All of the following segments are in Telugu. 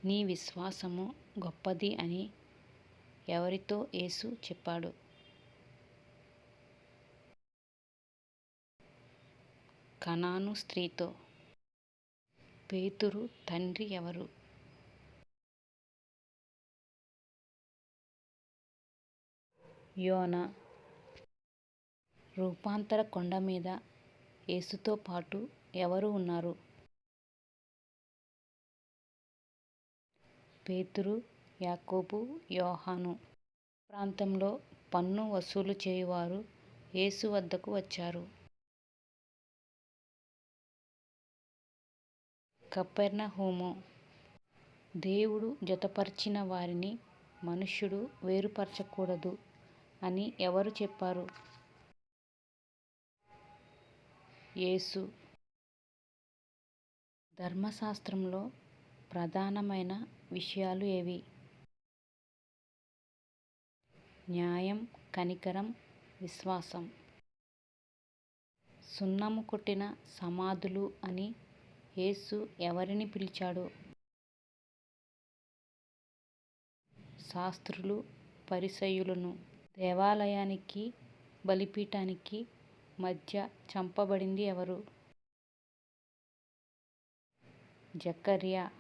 నీ విశ్వాసము గొప్పది అని ఎవరితో యేసు చెప్పాడు? కనాను స్త్రీతో. పేతురు తండ్రి ఎవరు? యోనా. రూపాంతర కొండ మీద యేసుతో పాటు ఎవరు ఉన్నారు? పేతురు, యాకోబు, యోహాను. ప్రాంతంలో పన్ను వసూలు చేయువారు యేసు వద్దకు వచ్చారు. కపెర్నహూము. దేవుడు జతపరిచిన వారిని మనుష్యుడు వేరుపరచకూడదు అని ఎవరు చెప్పారు? యేసు. ధర్మశాస్త్రంలో ప్రధానమైన విషయాలు ఏవి? న్యాయం, కనికరం, విశ్వాసం. సున్నము కొట్టిన సమాధులు అని యేసు ఎవరిని పిలిచాడు? శాస్త్రులు, పరిసయ్యులను. దేవాలయానికి బలిపీఠానికి మధ్య చంపబడింది ఎవరు? జకర్యా.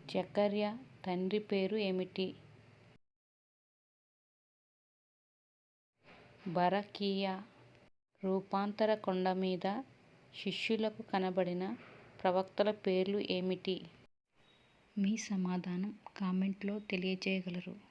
జకర్యా తండ్రి పేరు ఏమిటి? బరకీయ. రూపాంతర కొండ మీద శిష్యులకు కనబడిన ప్రవక్తల పేర్లు ఏమిటి? మీ సమాధానం కామెంట్లో తెలియజేయగలరు.